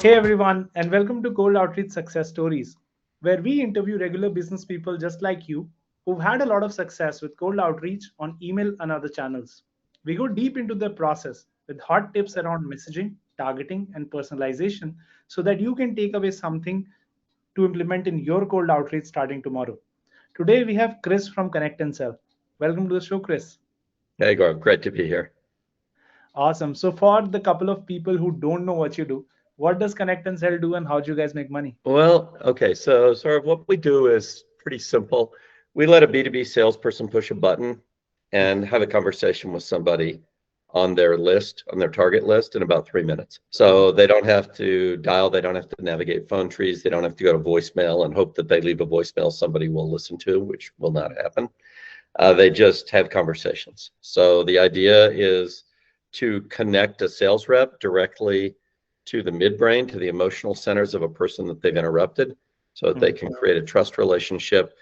Hey everyone, and welcome to Cold Outreach Success Stories, where we interview regular business people just like you who've had a lot of success with cold outreach on email and other channels. We go deep into the process with hot tips around messaging, targeting, and personalization so that you can take away something to implement in your cold outreach starting tomorrow. Today we have Chris from Connect and Sell. Welcome to the show, Chris. Hey, Gaurav, great to be here. Awesome. So for the couple of people who don't know what you do, what does Connect and Sell do and how do you guys make money? Well, okay, so sort of what we do is pretty simple. We let a B2B salesperson push a button and have a conversation with somebody on their list, on their target list in about 3 minutes. So they don't have to dial, they don't have to navigate phone trees, they don't have to go to voicemail and hope that they leave a voicemail somebody will listen to, which will not happen. They just have conversations. So the idea is to connect a sales rep directly to the midbrain, to the emotional centers of a person that they've interrupted, so that they can create a trust relationship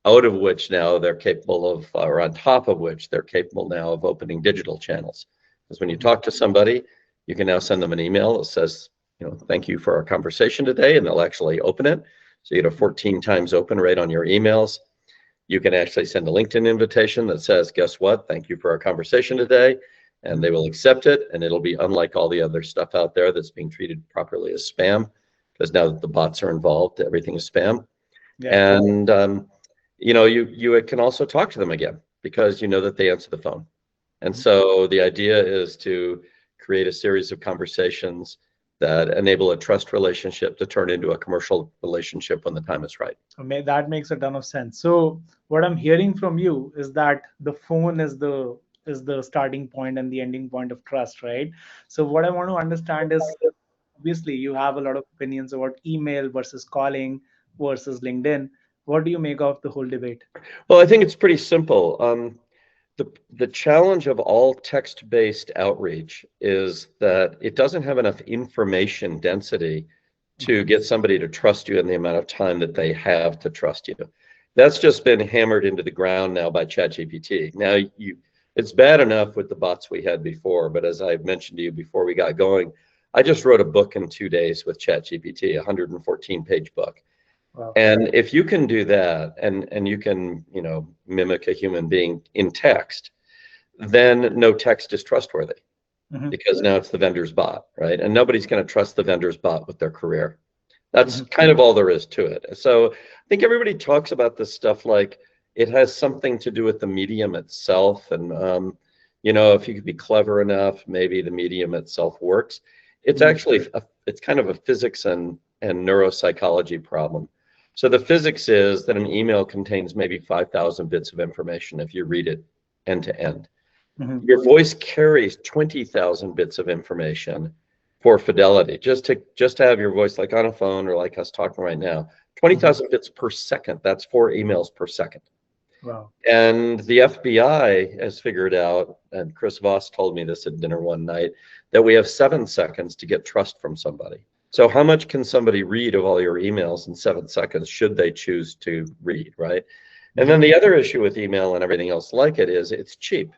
out of which now they're capable of, or on top of which they're capable now of opening digital channels. Because when you talk to somebody, you can now send them an email that says, thank you for our conversation today, and they'll actually open it. So you get a 14 times open rate on your emails. You can actually send a LinkedIn invitation that says, guess what? Thank you for our conversation today. And they will accept it. And it'll be unlike all the other stuff out there that's being treated properly as spam, because now that the bots are involved, everything is spam. Yeah. And, you can also talk to them again because you know that they answer the phone. And so the idea is to create a series of conversations that enable a trust relationship to turn into a commercial relationship when the time is right. That makes a ton of sense. So what I'm hearing from you is that the phone is the starting point and the ending point of trust, right? So what I want to understand is obviously you have a lot of opinions about email versus calling versus LinkedIn. What do you make of the whole debate? Well, I think it's pretty simple. The challenge of all text-based outreach is that it doesn't have enough information density to get somebody to trust you in the amount of time that they have to trust you. That's just been hammered into the ground now by ChatGPT. Now, it's bad enough with the bots we had before, but as I mentioned to you before we got going, I just wrote a book in 2 days with ChatGPT, a 114-page book. Wow. And if you can do that and you can, mimic a human being in text, then no text is trustworthy because now it's the vendor's bot, right? And nobody's going to trust the vendor's bot with their career. That's kind of all there is to it. So I think everybody talks about this stuff like it has something to do with the medium itself. And, if you could be clever enough, maybe the medium itself works. It's actually, it's kind of a physics and neuropsychology problem. So the physics is that an email contains maybe 5,000 bits of information if you read it end to end. Your voice carries 20,000 bits of information for fidelity. Just to have your voice like on a phone or like us talking right now, 20,000 bits per second. That's 4 emails per second. Wow. And the FBI has figured out, and Chris Voss told me this at dinner one night, that we have 7 seconds to get trust from somebody. So how much can somebody read of all your emails in 7 seconds should they choose to read, right? And then the other issue with email and everything else like it is it's cheap.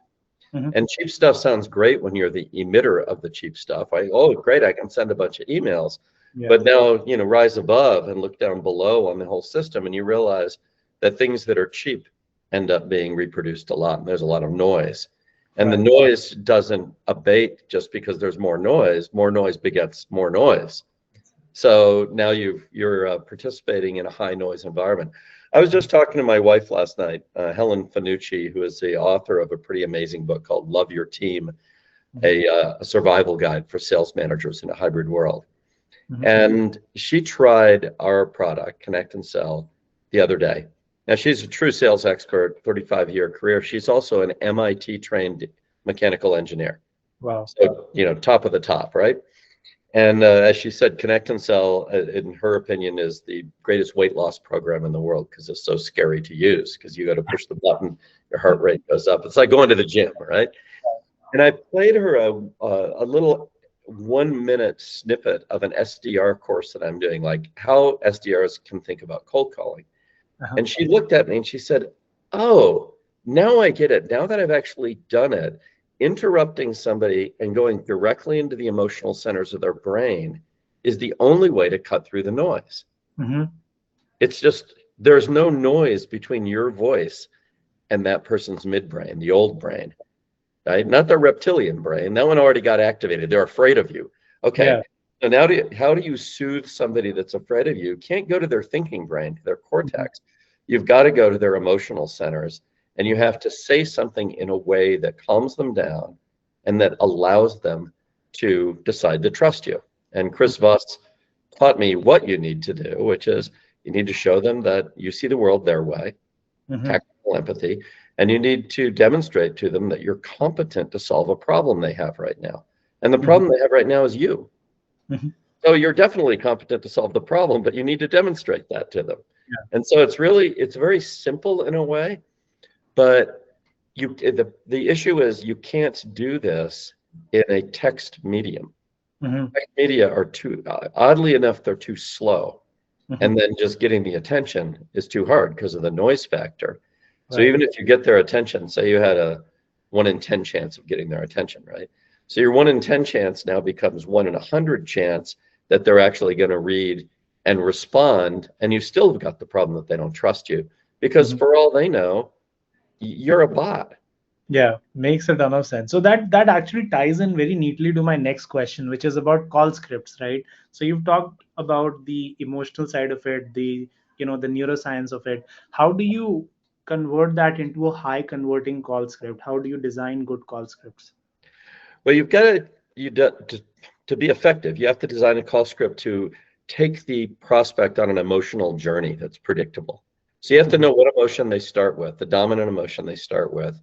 And cheap stuff sounds great when you're the emitter of the cheap stuff. Oh, great, I can send a bunch of emails. Yeah. But now, rise above and look down below on the whole system and you realize that things that are cheap end up being reproduced a lot. And there's a lot of noise. And the noise doesn't abate just because there's more noise. More noise begets more noise. So now you're participating in a high noise environment. I was just talking to my wife last night, Helen Fanucci, who is the author of a pretty amazing book called Love Your Team, a survival guide for sales managers in a hybrid world. And she tried our product, Connect and Sell, the other day. Now, she's a true sales expert, 35-year career. She's also an MIT-trained mechanical engineer. Wow. So, top of the top, right? And as she said, Connect and Sell, in her opinion, is the greatest weight loss program in the world because it's so scary to use because you got to push the button, your heart rate goes up. It's like going to the gym, right? And I played her a little 1-minute snippet of an SDR course that I'm doing, like how SDRs can think about cold calling. And she looked at me and she said, oh, now I get it. Now that I've actually done it, interrupting somebody and going directly into the emotional centers of their brain is the only way to cut through the noise. Mm-hmm. It's just, there's no noise between your voice and that person's midbrain, the old brain, right? Not the reptilian brain. That one already got activated. They're afraid of you. Okay. Yeah. So now how do you soothe somebody that's afraid of you? You can't go to their thinking brain, their cortex. You've got to go to their emotional centers, and you have to say something in a way that calms them down and that allows them to decide to trust you. And Chris Voss taught me what you need to do, which is you need to show them that you see the world their way, tactical empathy, and you need to demonstrate to them that you're competent to solve a problem they have right now. And the problem they have right now is you. So you're definitely competent to solve the problem, but you need to demonstrate that to them. And so it's very simple in a way, but the issue is you can't do this in a text medium. Text media are too, oddly enough, they're too slow. And then just getting the attention is too hard because of the noise factor. So even if you get their attention, say you had a 1 in 10 chance of getting their attention, right? So your 1 in 10 chance now becomes 1 in 100 chance that they're actually going to read and respond, and you still have got the problem that they don't trust you because for all they know, you're a bot. Yeah, makes a ton of sense. So that actually ties in very neatly to my next question, which is about call scripts, right? So you've talked about the emotional side of it, the the neuroscience of it. How do you convert that into a high converting call script? How do you design good call scripts? Well, to be effective, you have to design a call script to take the prospect on an emotional journey that's predictable. So you have to know what emotion they start with, the dominant emotion they start with,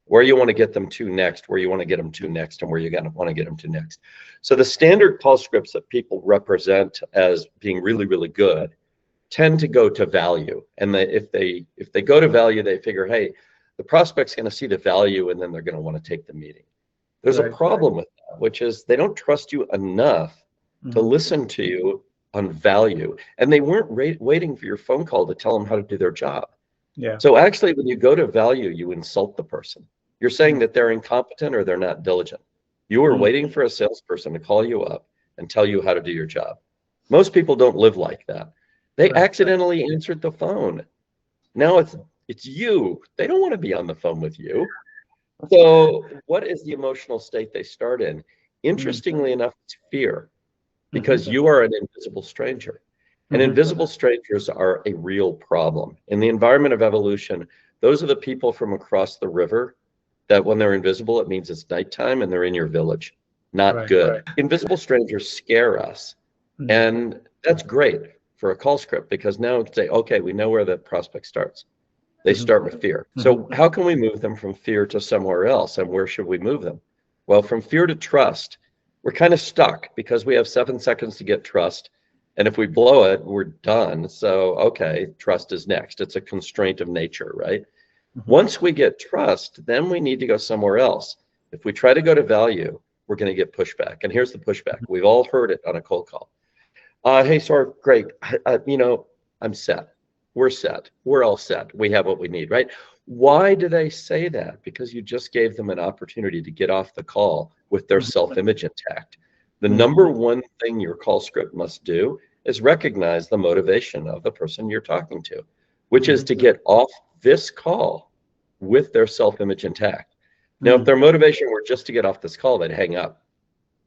where you want to get them to next, where you want to get them to next, and where you want to get them to next. So the standard call scripts that people represent as being really, really good tend to go to value. And if they go to value, they figure, hey, the prospect's going to see the value, and then they're going to want to take the meeting. There's a problem with that, which is they don't trust you enough to listen to you on value. And they weren't waiting for your phone call to tell them how to do their job. Yeah. So actually, when you go to value, you insult the person. You're saying that they're incompetent or they're not diligent. You are waiting for a salesperson to call you up and tell you how to do your job. Most people don't live like that. They accidentally answered the phone. Now it's you. They don't want to be on the phone with you. So what is the emotional state they start in? Interestingly enough, it's fear, because you are an invisible stranger. And invisible strangers are a real problem. In the environment of evolution, those are the people from across the river that when they're invisible, it means it's nighttime and they're in your village. Not good. Invisible strangers scare us. And that's great for a call script because now we can say, okay, we know where the prospect starts. They start with fear. So how can we move them from fear to somewhere else? And where should we move them? Well, from fear to trust, we're kind of stuck because we have 7 seconds to get trust. And if we blow it, we're done. So, okay, trust is next. It's a constraint of nature, right? Once we get trust, then we need to go somewhere else. If we try to go to value, we're going to get pushback. And here's the pushback. We've all heard it on a cold call. Hey, sorry, great. I'm set. We're set. We're all set. We have what we need, right? Why do they say that? Because you just gave them an opportunity to get off the call with their self-image intact. The number one thing your call script must do is recognize the motivation of the person you're talking to, which is to get off this call with their self-image intact. Now, if their motivation were just to get off this call, they'd hang up,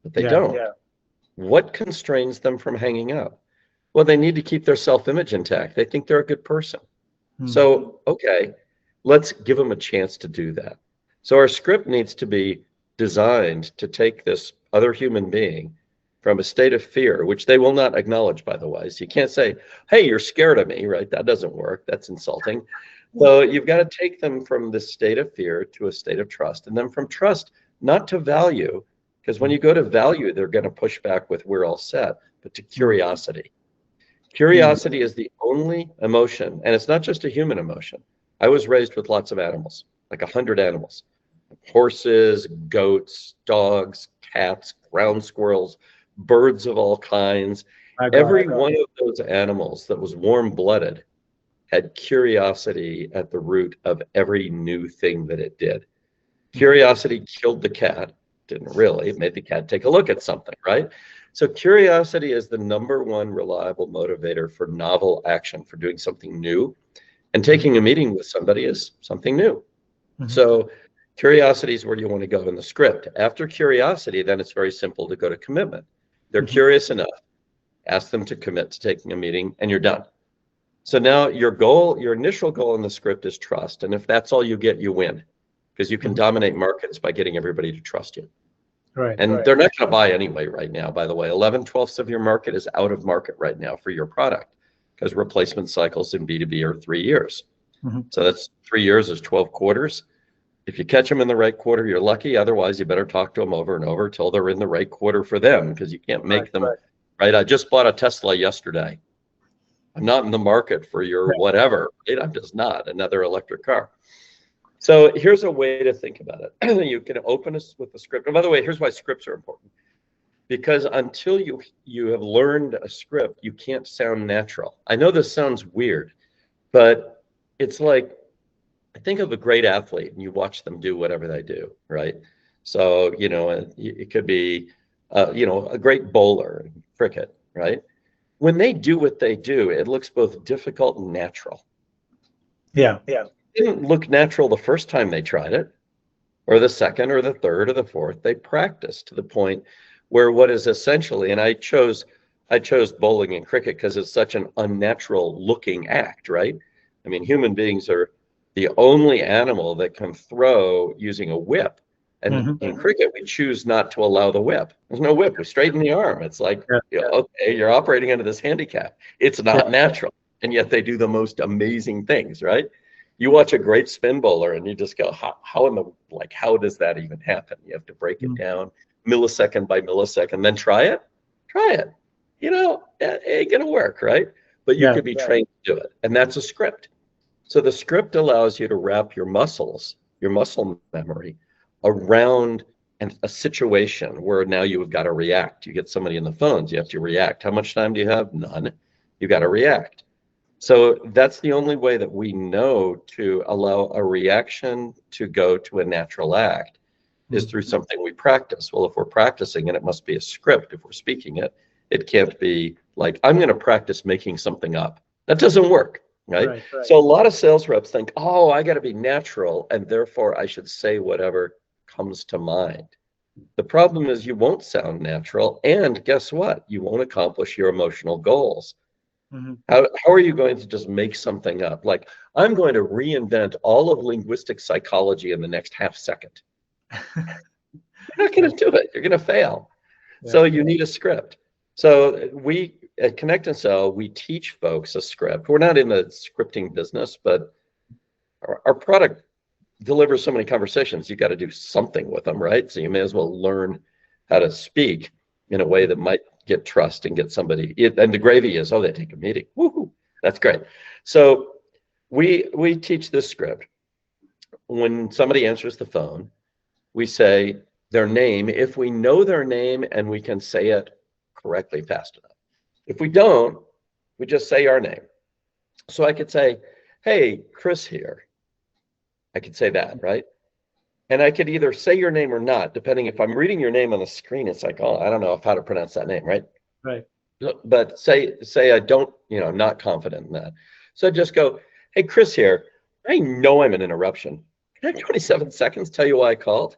but they don't. What constrains them from hanging up? Well, they need to keep their self-image intact. They think they're a good person. So, okay, let's give them a chance to do that. So our script needs to be designed to take this other human being from a state of fear, which they will not acknowledge, by the way. So you can't say, hey, you're scared of me, right? That doesn't work. That's insulting. So you've got to take them from this state of fear to a state of trust, and then from trust, not to value, because when you go to value, they're going to push back with we're all set, but to curiosity. Curiosity is the only emotion, and it's not just a human emotion. I was raised with lots of animals, like 100 animals, horses, goats, dogs, cats, ground squirrels, birds of all kinds. Every one of those animals that was warm-blooded had curiosity at the root of every new thing that it did. Curiosity killed the cat. Didn't really. It made the cat take a look at something, right? So curiosity is the #1 reliable motivator for novel action, for doing something new. And taking a meeting with somebody is something new. So curiosity is where you want to go in the script. After curiosity, then it's very simple to go to commitment. They're curious enough. Ask them to commit to taking a meeting, and you're done. So now your goal, your initial goal in the script is trust. And if that's all you get, you win, because you can dominate markets by getting everybody to trust you. Right. And they're not going to buy anyway right now, by the way. 11/12 of your market is out of market right now for your product, because replacement cycles in B2B are 3 years. So that's 3 years is 12 quarters. If you catch them in the right quarter, you're lucky. Otherwise, you better talk to them over and over till they're in the right quarter for them, because you can't make them right. I just bought a Tesla yesterday. I'm not in the market for your whatever. Right? I'm just not another electric car. So here's a way to think about it. You can open us with the script. And by the way, here's why scripts are important. Because until you have learned a script, you can't sound natural. I know this sounds weird, but it's like, think of a great athlete and you watch them do whatever they do, right? So, you know, it could be, you know, a great bowler in cricket, right? When they do what they do, it looks both difficult and natural. Yeah. It didn't look natural the first time they tried it, or the second, or the third, or the fourth. They practiced to the point where what is essentially, and I chose bowling and cricket because it's such an unnatural looking act, right? I mean, human beings are the only animal that can throw using a whip. And in cricket, we choose not to allow the whip. There's no whip. We straighten the arm. It's like, you know, okay, you're operating under this handicap. It's not natural. And yet they do the most amazing things, right? You watch a great spin bowler and you just go, how does that even happen? You have to break it down millisecond by millisecond, then try it. You know, it ain't gonna work, right? But you could be trained to do it. And that's a script. So the script allows you to wrap your muscles, your muscle memory, around a situation where now you have got to react. You get somebody in the phones, you have to react. How much time do you have? None. You got to react. So that's the only way that we know to allow a reaction to go to a natural act is through something we practice. Well, if we're practicing it, it must be a script. If we're speaking it, it can't be like, I'm going to practice making something up. That doesn't work, right? So a lot of sales reps think, oh, I got to be natural, and therefore I should say whatever comes to mind. The problem is you won't sound natural, and guess what? You won't accomplish your emotional goals. How are you going to just make something up? Like, I'm going to reinvent all of linguistic psychology in the next half second. You're not going to do it. You're going to fail. So you need a script. So we at ConnectAndSell, we teach folks a script. We're not in the scripting business, but our product delivers so many conversations. You got to do something with them, right? So you may as well learn how to speak in a way that might get trust and get somebody. And the gravy is, oh, they take a meeting. Woohoo! That's great. So we teach this script. When somebody answers the phone, we say their name if we know their name and we can say it correctly fast enough. If we don't, we just say our name. So I could say, hey, Chris here. I could say that, right? And I could either say your name or not, depending if I'm reading your name on the screen, it's like, oh, I don't know how to pronounce that name, right? Right. But say I don't, you know, I'm not confident in that. So I just go, hey, Chris here. I know I'm an interruption. Can I have 27 seconds tell you why I called?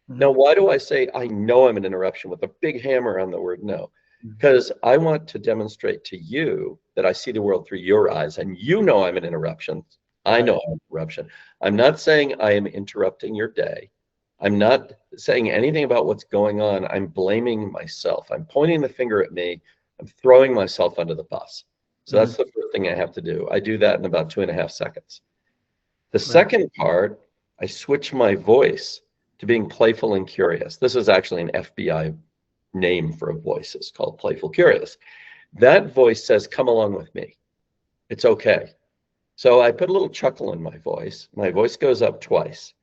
Now, why do I say I know I'm an interruption with a big hammer on the word no? Because I want to demonstrate to you that I see the world through your eyes, and you know I'm an interruption. I know I'm an interruption. I'm not saying I am interrupting your day. I'm not saying anything about what's going on. I'm blaming myself. I'm pointing the finger at me. I'm throwing myself under the bus. So that's the first thing I have to do. I do that in about 2.5 seconds. The second part, I switch my voice to being playful and curious. This is actually an FBI name for a voice. It's called Playful Curious. That voice says, come along with me. It's okay. So I put a little chuckle in my voice. My voice goes up twice.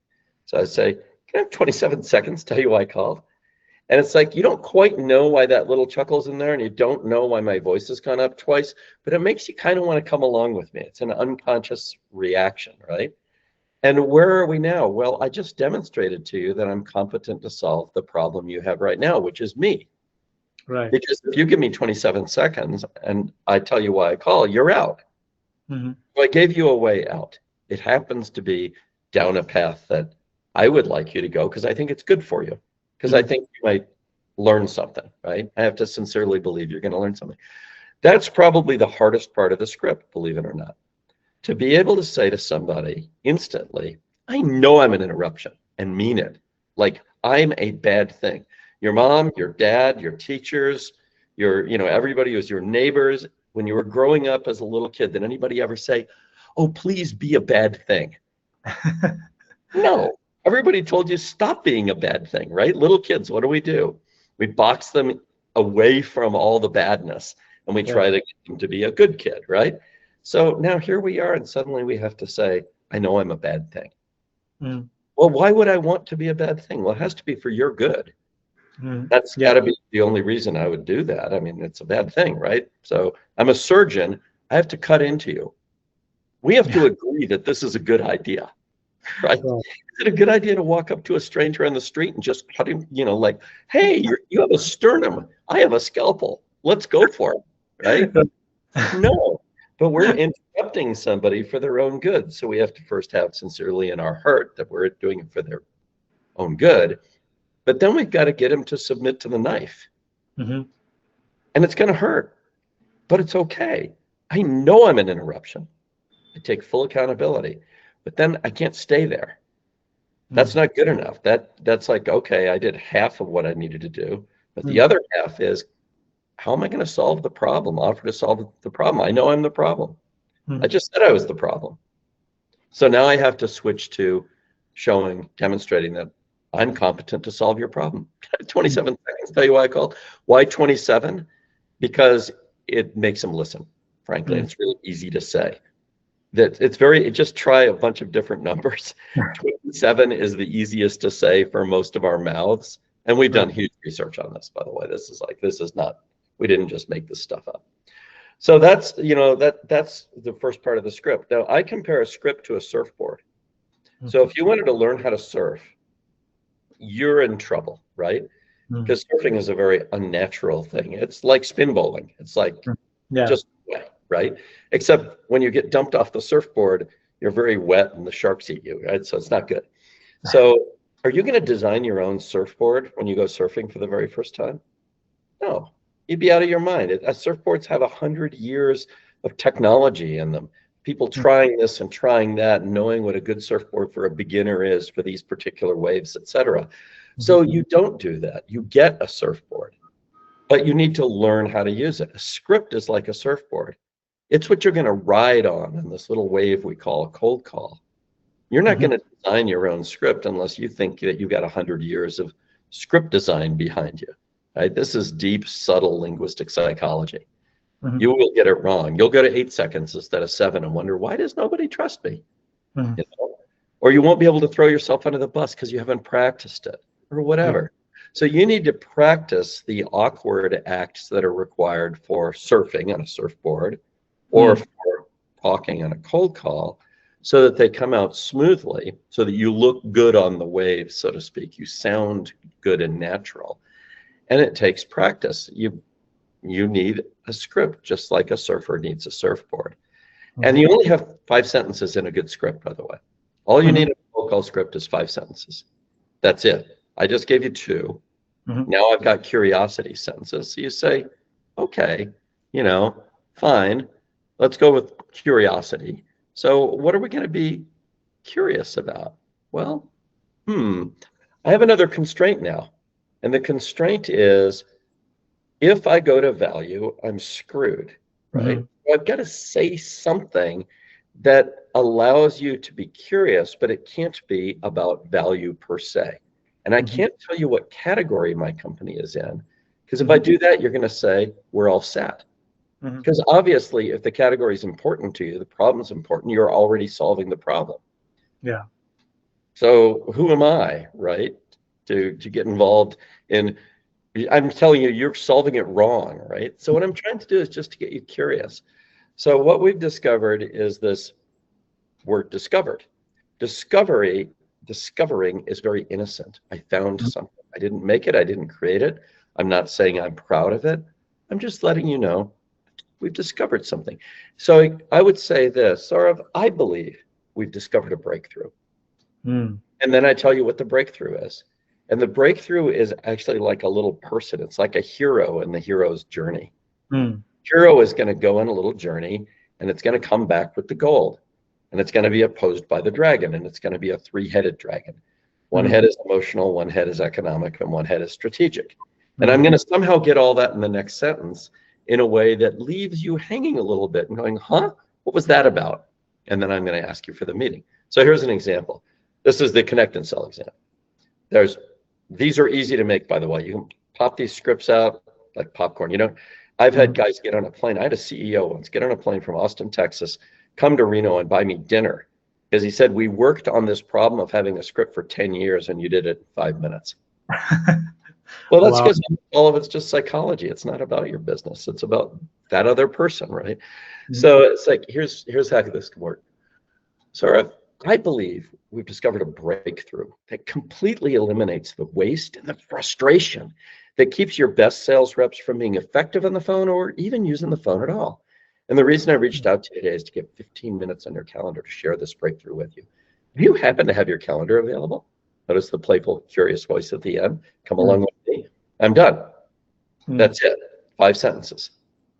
So I say, can I have 27 seconds to tell you why I called? And it's like, you don't quite know why that little chuckle's in there, and you don't know why my voice has gone up twice, but it makes you kind of want to come along with me. It's an unconscious reaction, right? And where are we now? Well, I just demonstrated to you that I'm competent to solve the problem you have right now, which is me. Right. Because if you give me 27 seconds and I tell you why I call, you're out. Mm-hmm. So I gave you a way out. It happens to be down a path that I would like you to go because I think it's good for you, because I Mm-hmm. think you might learn something, right? I have to sincerely believe you're going to learn something. That's probably the hardest part of the script, believe it or not. To be able to say to somebody instantly, I know I'm an interruption, and mean it. Like I'm a bad thing. Your mom, your dad, your teachers, everybody who's your neighbors, when you were growing up as a little kid, did anybody ever say, oh, please be a bad thing? No. Everybody told you stop being a bad thing, right? Little kids, what do? We box them away from all the badness, and we Yeah. try to get them to be a good kid, right? So now here we are, and suddenly we have to say, I know I'm a bad thing. Mm-hmm. Well, why would I want to be a bad thing? Well, it has to be for your good. Mm-hmm. That's got Yeah. to be the only reason I would do that. I mean, it's a bad thing, right? So I'm a surgeon. I have to cut into you. We have to Yeah. agree that this is a good idea, right? Right. Is it a good idea to walk up to a stranger on the street and just cut him, like, hey, you have a sternum. I have a scalpel. Let's go for it, right? No, but we're interrupting somebody for their own good. So we have to first have sincerely in our heart that we're doing it for their own good. But then we've got to get them to submit to the knife. Mm-hmm. And it's going to hurt, but it's okay. I know I'm an interruption. I take full accountability, but then I can't stay there. That's not good enough. That's like, okay, I did half of what I needed to do, but the Mm-hmm. other half is, how am I going to solve the problem? Offer to solve the problem. I know I'm the problem. I Mm-hmm. just said I was the problem. So now I have to switch to demonstrating that I'm competent to solve your problem. 27 seconds. Tell you why I called. Why 27? Because it makes them listen, frankly. And it's really easy to say. Just try a bunch of different numbers. 27 is the easiest to say for most of our mouths. And we've done huge research on this, by the way. This is not, we didn't just make this stuff up. So that's the first part of the script. Now I compare a script to a surfboard. So if you wanted to learn how to surf, you're in trouble, right? Because surfing is a very unnatural thing. It's like spin bowling. It's like Yeah. just wet, right? Except when you get dumped off the surfboard, you're very wet and the sharks eat you, right? So it's not good. So are you going to design your own surfboard when you go surfing for the very first time? No, you'd be out of your mind. Surfboards have 100 years of technology in them. People trying this and trying that, and knowing what a good surfboard for a beginner is for these particular waves, etc. So you don't do that. You get a surfboard, but you need to learn how to use it. A script is like a surfboard. It's what you're going to ride on in this little wave we call a cold call. You're not going to design your own script unless you think that you've got 100 years of script design behind you. Right? This is deep, subtle linguistic psychology. You will get it wrong. You'll go to 8 seconds instead of 7 and wonder, why does nobody trust me? You know? Or you won't be able to throw yourself under the bus because you haven't practiced it or whatever. So you need to practice the awkward acts that are required for surfing on a surfboard or for talking on a cold call, so that they come out smoothly, so that you look good on the waves, so to speak. You sound good and natural. And it takes practice. You need a script, just like a surfer needs a surfboard. And you only have 5 sentences in a good script, by the way. All you need in a cold call script is 5 sentences. That's it. I just gave you 2. Now I've got curiosity sentences. So you say, okay, fine. Let's go with curiosity. So what are we going to be curious about? Well, I have another constraint now. And the constraint is, if I go to value, I'm screwed, right? So I've got to say something that allows you to be curious, but it can't be about value per se. And I can't tell you what category my company is in, because if I do that, you're going to say, we're all set. Because obviously, if the category is important to you, the problem's important, you're already solving the problem. Yeah. So who am I, right, to get involved in, I'm telling you, you're solving it wrong, right? So what I'm trying to do is just to get you curious. So what we've discovered is this word discovered. Discovering is very innocent. I found something. I didn't make it. I didn't create it. I'm not saying I'm proud of it. I'm just letting you know we've discovered something. So I would say this, Saurav, I believe we've discovered a breakthrough. Mm. And then I tell you what the breakthrough is. And the breakthrough is actually like a little person. It's like a hero in the hero's journey. Mm. Hero is going to go on a little journey, and it's going to come back with the gold. And it's going to be opposed by the dragon, and it's going to be a three-headed dragon. One head is emotional, one head is economic, and one head is strategic. And I'm going to somehow get all that in the next sentence in a way that leaves you hanging a little bit and going, huh, what was that about? And then I'm going to ask you for the meeting. So here's an example. This is the Connect and Sell example. These are easy to make, by the way. You can pop these scripts out like popcorn. You know, I've had guys get on a plane. I had a CEO once get on a plane from Austin, Texas, come to Reno and buy me dinner because he said, we worked on this problem of having a script for 10 years and you did it in 5 minutes. Well, that's because all of it's just psychology. It's not about your business. It's about that other person, right? So it's like, here's how this can work. So I believe we've discovered a breakthrough that completely eliminates the waste and the frustration that keeps your best sales reps from being effective on the phone or even using the phone at all. And the reason I reached out to you today is to get 15 minutes on your calendar to share this breakthrough with you. If you happen to have your calendar available, notice the playful, curious voice at the end. Come along with me. I'm done. That's it. 5 sentences.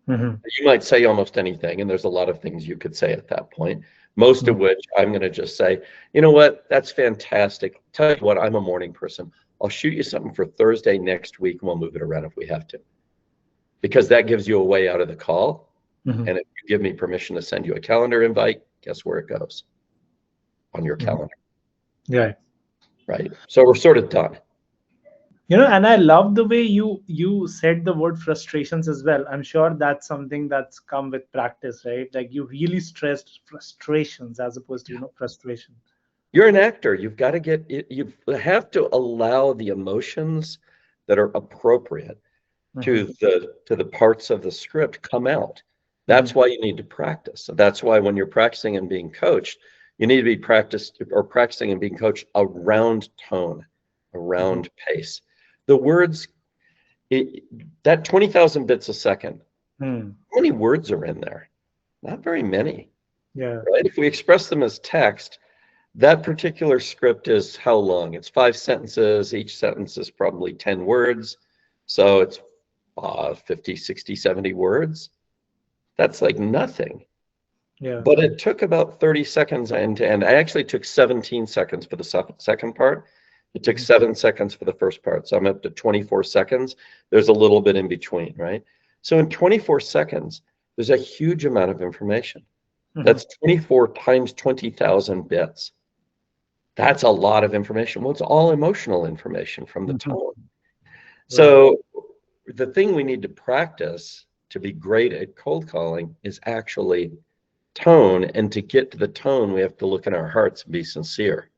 You might say almost anything, and there's a lot of things you could say at that point, most of which I'm going to just say, you know what, that's fantastic. Tell you what, I'm a morning person. I'll shoot you something for Thursday next week, and we'll move it around if we have to. Because that gives you a way out of the call. And if you give me permission to send you a calendar invite, guess where it goes? On your calendar. Yeah. Right. So we're sort of done. You know, and I love the way you said the word frustrations as well. I'm sure that's something that's come with practice, right? Like you really stressed frustrations as opposed to, you know, frustration. You're an actor. You've got to you have to allow the emotions that are appropriate to the parts of the script come out. That's why you need to practice. So that's why when you're practicing and being coached, you need to be practicing and being coached around tone, around pace. The words, that 20,000 bits a second, how many words are in there? Not very many. Yeah. Right? If we express them as text, that particular script is how long? It's 5 sentences. Each sentence is probably 10 words. So it's 50, 60, 70 words. That's like nothing. Yeah. But it took about 30 seconds end to end. I actually took 17 seconds for the second part. It took 7 seconds for the first part. So I'm up to 24 seconds. There's a little bit in between, right? So in 24 seconds, there's a huge amount of information. That's 24 times 20,000 bits. That's a lot of information. Well, it's all emotional information from the tone. So the thing we need to practice to be great at cold calling is actually tone. And to get to the tone, we have to look in our hearts and be sincere.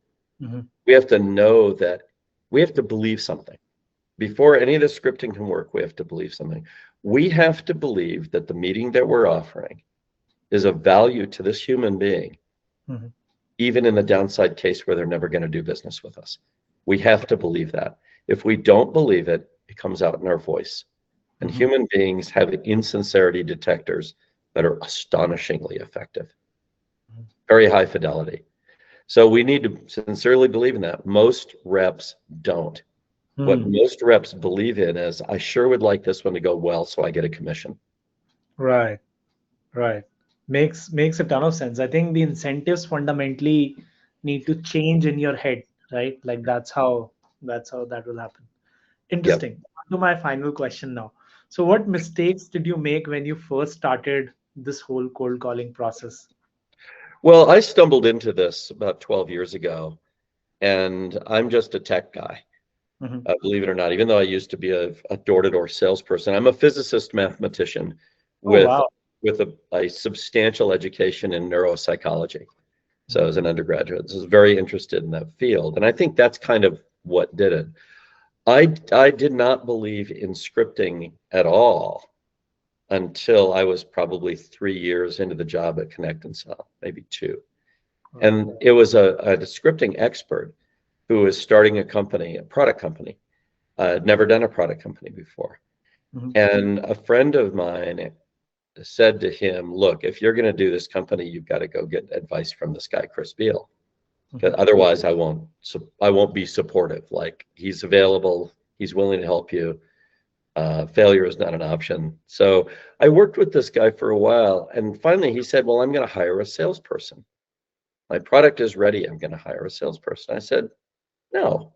We have to know that we have to believe something. Before any of the scripting can work, we have to believe something. We have to believe that the meeting that we're offering is of value to this human being, even in the downside case where they're never going to do business with us. We have to believe that. If we don't believe it, it comes out in our voice. And human beings have insincerity detectors that are astonishingly effective. Very high fidelity. So we need to sincerely believe in that. Most reps don't. What most reps believe in is, I sure would like this one to go well so I get a commission. Right. Makes a ton of sense. I think the incentives fundamentally need to change in your head, right? Like that's how that will happen. Interesting. On to my final question now. So what mistakes did you make when you first started this whole cold calling process? Well, I stumbled into this about 12 years ago, and I'm just a tech guy. Believe it or not, even though I used to be a door-to-door salesperson, I'm a physicist mathematician with a substantial education in neuropsychology. So as an undergraduate, I was very interested in that field. And I think that's kind of what did it. I did not believe in scripting at all until I was probably 3 years into the job at ConnectAndSell, maybe 2. And it was a scripting expert who was starting a company, a product company, I'd never done a product company before. Mhm. And a friend of mine said to him, look, if you're going to do this company, you've got to go get advice from this guy, Chris Beall. Mhm. Otherwise, I won't be supportive. Like, he's available, he's willing to help you. Failure is not an option. So I worked with this guy for a while, and finally he said, well, I'm going to hire a salesperson. My product is ready. I'm going to hire a salesperson. I said, no.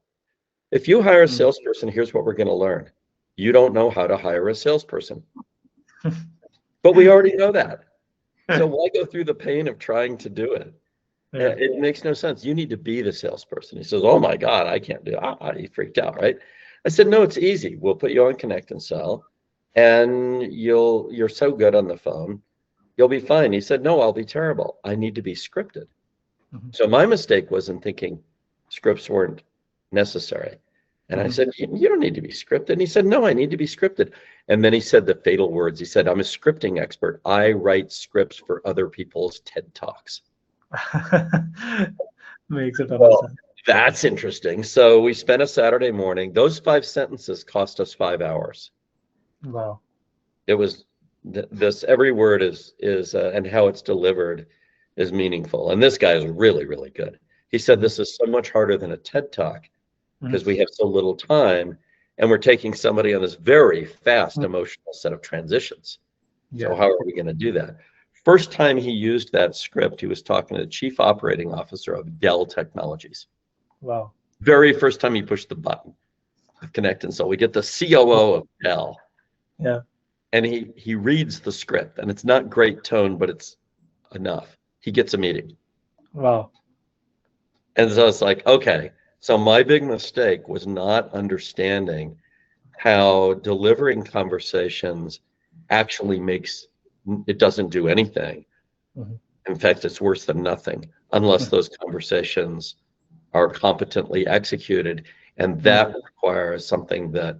If you hire a Mhm. salesperson, here's what we're going to learn. You don't know how to hire a salesperson. But we already know that. So why go through the pain of trying to do it? Yeah. It makes no sense. You need to be the salesperson. He says, oh my God, I can't do it. He freaked out, right? I said, no, it's easy. We'll put you on ConnectAndSell, and you're so good on the phone, you'll be fine. He said, no, I'll be terrible. I need to be scripted. Mhm. So my mistake was in thinking scripts weren't necessary. And I Mhm. said, you don't need to be scripted. And he said, no, I need to be scripted. And then he said the fatal words. He said, I'm a scripting expert. I write scripts for other people's TED Talks. Makes a ton of Well, sense. that's interesting. So we spent a Saturday morning. Those 5 sentences cost us 5 hours. Wow. It was this, every word is and how it's delivered is meaningful. And this guy is really, really good. He said this is so much harder than a TED Talk because we have so little time, and we're taking somebody on this very fast emotional set of transitions. So Yeah. how are we going to do that? First time he used that script, he was talking to the chief operating officer of Dell Technologies. Wow. Very first time he pushed the button with ConnectAndSell, we get the COO of Dell, Yeah. and he reads the script, and it's not great tone, but it's enough. He gets a meeting. Wow. And so it's like, okay, so my big mistake was not understanding how delivering conversations actually it doesn't do anything. Mhm. In fact, it's worse than nothing unless those conversations are competently executed. And that requires something that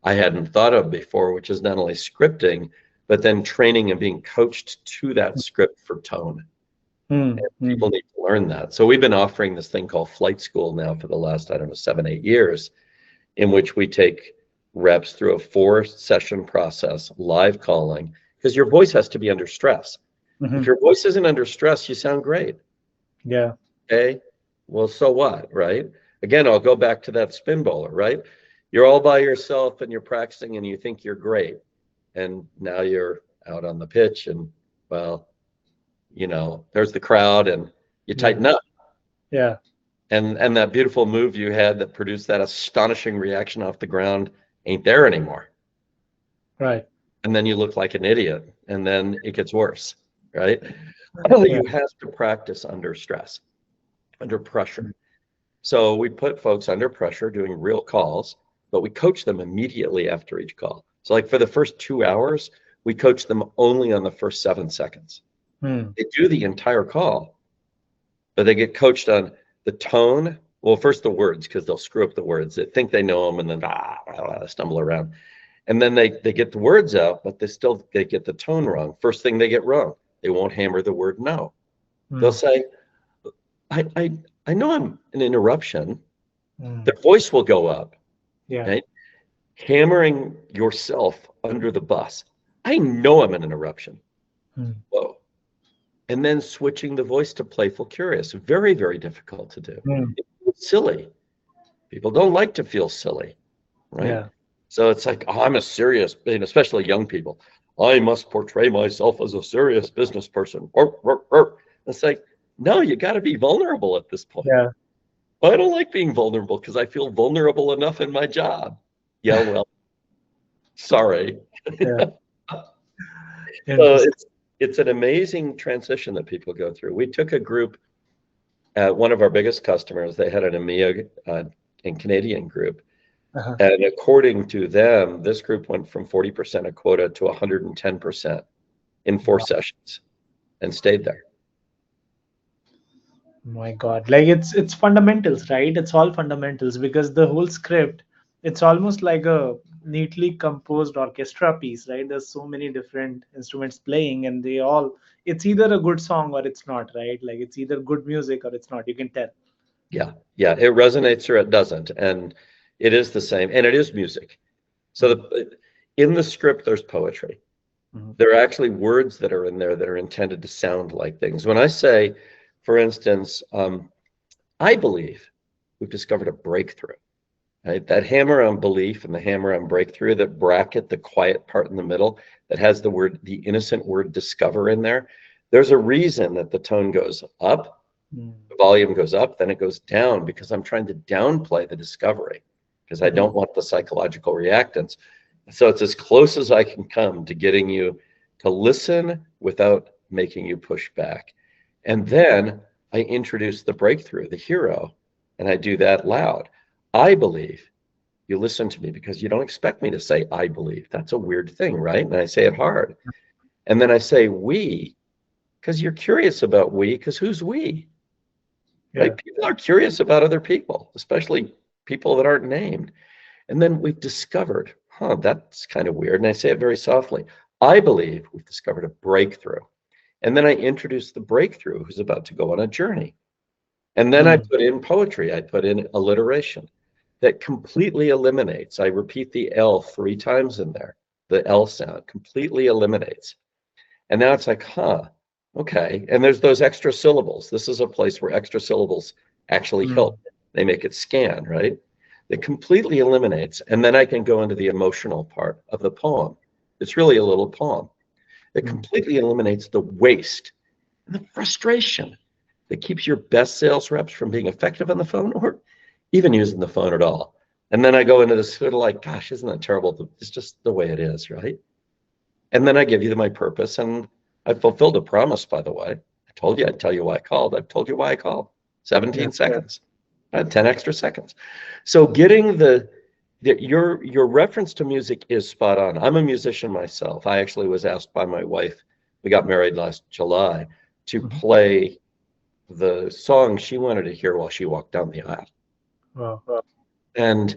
I hadn't thought of before, which is not only scripting, but then training and being coached to that script for tone. And people need to learn that. So we've been offering this thing called Flight School now for the last, I don't know, 7, 8 years, in which we take reps through a 4-session process, live calling, because your voice has to be under stress. If your voice isn't under stress, you sound great. Yeah. Okay, well, so what, right? Again, I'll go back to that spin bowler, right? You're all by yourself and you're practicing and you think you're great. And now you're out on the pitch and, well, there's the crowd and you Yeah. tighten up. Yeah. And that beautiful move you had that produced that astonishing reaction off the ground ain't there anymore. Right. And then you look like an idiot, and then it gets worse, right? Yeah. You have to practice under stress, under pressure. So we put folks under pressure doing real calls, but we coach them immediately after each call. So like for the first 2 hours, we coach them only on the first 7 seconds. They do the entire call, but they get coached on the tone. Well, first the words, because they'll screw up the words. They think they know them and then stumble around. And then they get the words out, but they get the tone wrong. First thing they get wrong, they won't hammer the word no. They'll say, I know I'm an interruption. Their voice will go up, Yeah. right? Hammering yourself under the bus. I know I'm an interruption. Whoa. And then switching the voice to playful curious. Very, very difficult to do. It's silly. People don't like to feel silly, right? Yeah. So it's like, oh, I'm a serious, and especially young people. I must portray myself as a serious business person. It's like, no, you got to be vulnerable at this point. Yeah. I don't like being vulnerable because I feel vulnerable enough in my job. Yeah, well, sorry. Yeah. So Interesting. it's an amazing transition that people go through. We took a group at one of our biggest customers. They had an EMEA and Canadian group. And according to them, this group went from 40% of quota to 110% in 4 sessions and stayed there. My God, like it's fundamentals, right? It's all fundamentals because the whole script, it's almost like a neatly composed orchestra piece, right? There's so many different instruments playing, and it's either a good song or it's not, right? Like it's either good music or it's not. You can tell. Yeah, it resonates or it doesn't. And It is the same, and it is music. So in the script, there's poetry. There are actually words that are in there that are intended to sound like things. When I say, for instance, I believe we've discovered a breakthrough. Right? That hammer on belief and the hammer on breakthrough, that bracket the quiet part in the middle that has the innocent word discover in there. There's a reason that the tone goes up, the volume goes up, then it goes down, because I'm trying to downplay the discovery, because I don't want the psychological reactance. So it's as close as I can come to getting you to listen without making you push back. And then I introduce the breakthrough, the hero, and I do that loud. I believe you listen to me because you don't expect me to say I believe. That's a weird thing, right? And I say it hard. And then I say we, because you're curious about we, because who's we? Yeah. Right? People are curious about other people, especially people that aren't named. And then we've discovered, that's kind of weird. And I say it very softly. I believe we've discovered a breakthrough. And then I introduce the breakthrough who's about to go on a journey. And then I put in poetry. I put in alliteration that completely eliminates. I repeat the L 3 times in there. The L sound completely eliminates. And now it's like, okay. And there's those extra syllables. This is a place where extra syllables actually help. They make it scan, right? It completely eliminates. And then I can go into the emotional part of the poem. It's really a little poem. It completely eliminates the waste and the frustration that keeps your best sales reps from being effective on the phone or even using the phone at all. And then I go into this sort of like, gosh, isn't that terrible? It's just the way it is, right? And then I give you my purpose, and I fulfilled a promise, by the way. I told you I'd tell you why I called. I've told you why I called. 17 seconds. I had 10 extra seconds. So getting your reference to music is spot on. I'm a musician myself. I actually was asked by my wife, we got married last July, to play the song she wanted to hear while she walked down the aisle. Wow. And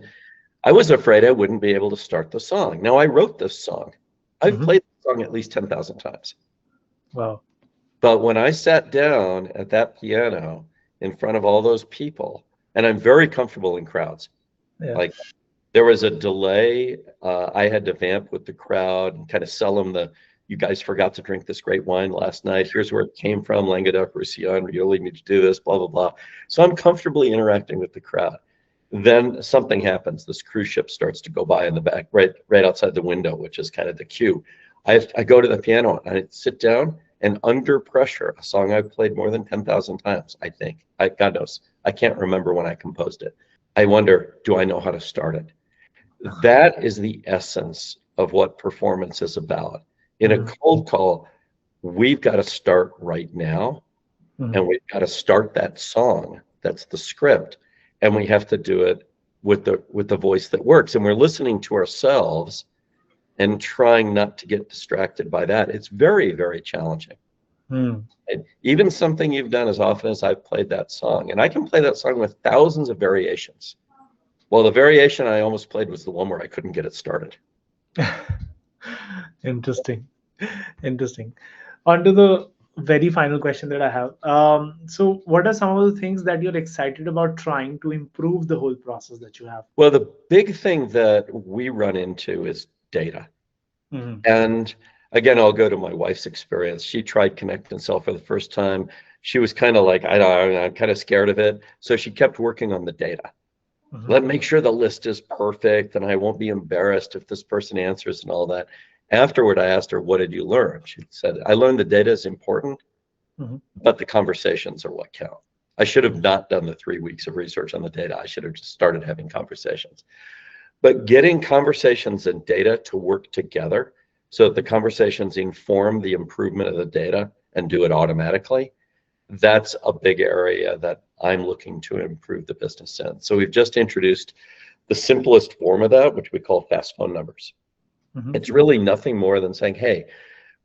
I was afraid I wouldn't be able to start the song. Now, I wrote this song. I've played the song at least 10,000 times. Wow. But when I sat down at that piano in front of all those people, and I'm very comfortable in crowds. Yeah. Like, there was a delay. I had to vamp with the crowd and kind of sell them you guys forgot to drink this great wine last night. Here's where it came from, Languedoc-Roussillon. You really need to do this, blah, blah, blah. So I'm comfortably interacting with the crowd. Then something happens. This cruise ship starts to go by in the back, right outside the window, which is kind of the cue. I go to the piano and I sit down, and under pressure, a song I've played more than 10,000 times, I think. God knows. I can't remember when I composed it. I wonder, do I know how to start it? That is the essence of what performance is about. In a cold call, we've got to start right now, and we've got to start that song. That's the script, and we have to do it with the voice that works. And we're listening to ourselves and trying not to get distracted by that. It's very, very challenging. And even something you've done as often as I've played that song, and I can play that song with thousands of variations. Well, the variation I almost played was the one where I couldn't get it started. Interesting. On to the very final question that I have. So what are some of the things that you're excited about trying to improve the whole process that you have? Well, the big thing that we run into is data. And again, I'll go to my wife's experience. She tried ConnectAndSell for the first time. She was kind of like, I'm kind of scared of it. So she kept working on the data. Let me make sure the list is perfect and I won't be embarrassed if this person answers and all that. Afterward, I asked her, what did you learn? She said, I learned the data is important, but the conversations are what count. I should have not done the 3 weeks of research on the data. I should have just started having conversations. But getting conversations and data to work together so that the conversations inform the improvement of the data and do it automatically, that's a big area that I'm looking to improve the business in. So we've just introduced the simplest form of that, which we call fast phone numbers. It's really nothing more than saying, hey,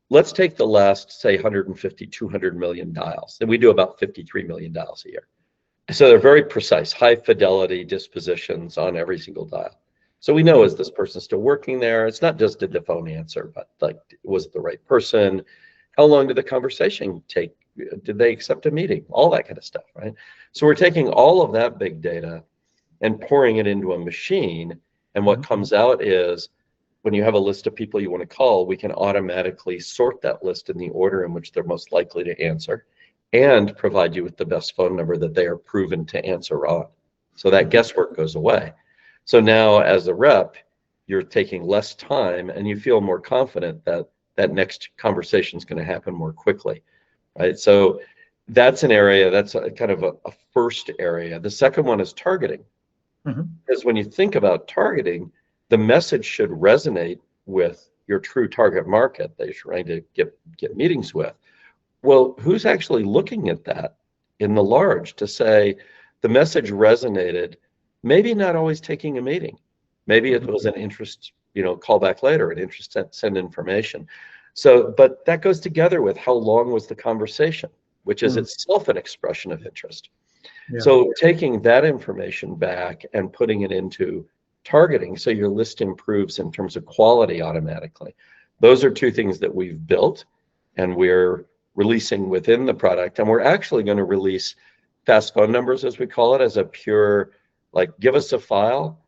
let's take the last, say, 150, 200 million dials. And we do about 53 million dials a year. So they're very precise, high fidelity dispositions on every single dial. So we know, is this person still working there? It's not just did the phone answer, but like, was it the right person? How long did the conversation take? Did they accept a meeting? All that kind of stuff, right? So we're taking all of that big data and pouring it into a machine. And what comes out is, when you have a list of people you want to call, we can automatically sort that list in the order in which they're most likely to answer and provide you with the best phone number that they are proven to answer on. So that guesswork goes away. So now as a rep, you're taking less time and you feel more confident that that next conversation is going to happen more quickly, right? So that's an area, that's a kind of a first area. The second one is targeting. Because when you think about targeting, the message should resonate with your true target market that you're trying to get meetings with. Well, who's actually looking at that in the large to say the message resonated, maybe not always taking a meeting. Maybe it was an interest, call back later, an interest send information. So, but that goes together with how long was the conversation, which is itself an expression of interest. Yeah. So taking that information back and putting it into targeting, so your list improves in terms of quality automatically. Those are two things that we've built and we're releasing within the product. And we're actually going to release fast phone numbers, as we call it, as a pure, like, give us a file,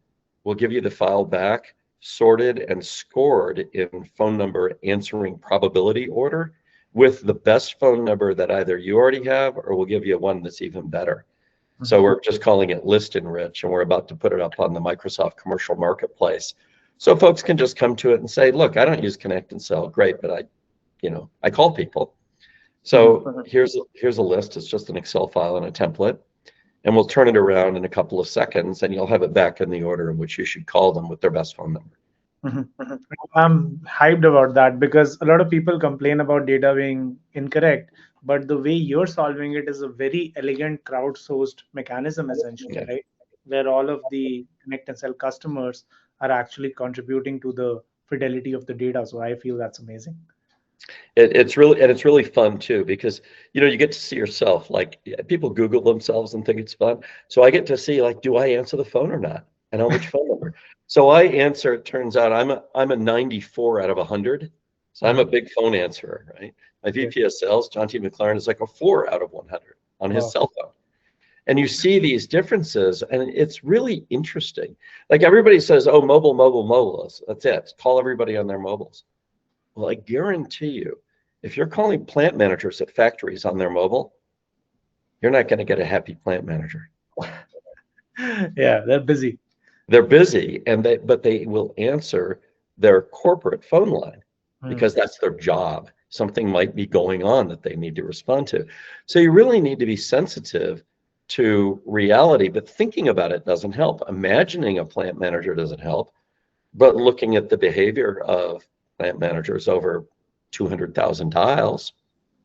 we'll give you the file back, sorted and scored in phone number answering probability order with the best phone number that either you already have or we'll give you one that's even better. So we're just calling it List Enrich, and we're about to put it up on the Microsoft Commercial Marketplace. So folks can just come to it and say, look, I don't use ConnectAndSell, great, but I call people. So here's a list. It's just an Excel file and a template, and we'll turn it around in a couple of seconds, and you'll have it back in the order in which you should call them with their best phone number. I'm hyped about that because a lot of people complain about data being incorrect, but the way you're solving it is a very elegant crowdsourced mechanism, essentially, right? Where all of the ConnectAndSell customers are actually contributing to the fidelity of the data. So I feel that's amazing. It's really fun too, because you get to see yourself, like, people Google themselves and think it's fun. So I get to see, like, do I answer the phone or not, and on which phone number. So I answer. It turns out I'm a 94 out of 100. So I'm a big phone answerer, right? My VP of sales, John T. McLaren, is like a 4 out of 100 on his cell phone. And you see these differences, and it's really interesting. Like, everybody says, oh, mobile, that's it. Call everybody on their mobiles. Well, I guarantee you, if you're calling plant managers at factories on their mobile, you're not going to get a happy plant manager. Yeah, they're busy. They're busy, but they will answer their corporate phone line because that's their job. Something might be going on that they need to respond to. So you really need to be sensitive to reality, but thinking about it doesn't help. Imagining a plant manager doesn't help, but looking at the behavior of plant managers over 200,000 dials,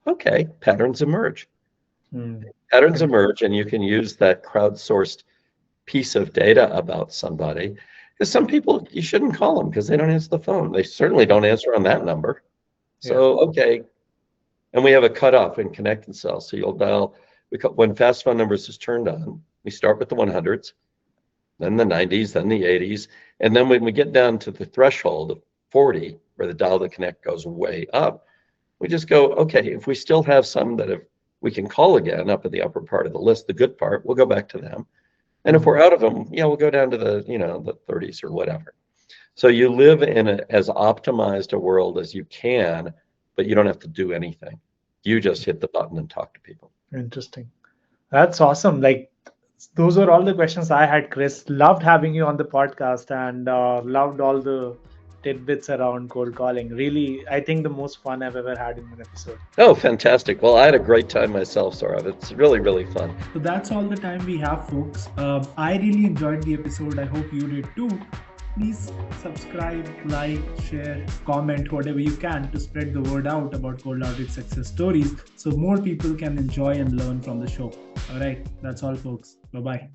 okay, patterns emerge. Patterns emerge, and you can use that crowdsourced piece of data about somebody. Because some people, you shouldn't call them because they don't answer the phone. They certainly don't answer on that number. So, okay. And we have a cutoff in ConnectAndSell. So you'll dial, when fast phone numbers is turned on, we start with the 100s, then the 90s, then the 80s. And then when we get down to the threshold of 40, where the dial to connect goes way up, we just go, okay, if we still have some that we can call again up at the upper part of the list, the good part, we'll go back to them. And if we're out of them, we'll go down to the 30s or whatever. So you live in as optimized a world as you can, but you don't have to do anything. You just hit the button and talk to people. Interesting. That's awesome. Like, those are all the questions I had, Chris. Loved having you on the podcast, and loved all the tidbits around cold calling. Really, I think the most fun I've ever had in an episode. Oh, fantastic. Well, I had a great time myself, Saurav. It's really, really fun. So that's all the time we have, folks. I really enjoyed the episode. I hope you did too. Please subscribe, like, share, comment, whatever you can to spread the word out about cold outreach success stories so more people can enjoy and learn from the show. All right, that's all, folks. Bye-bye.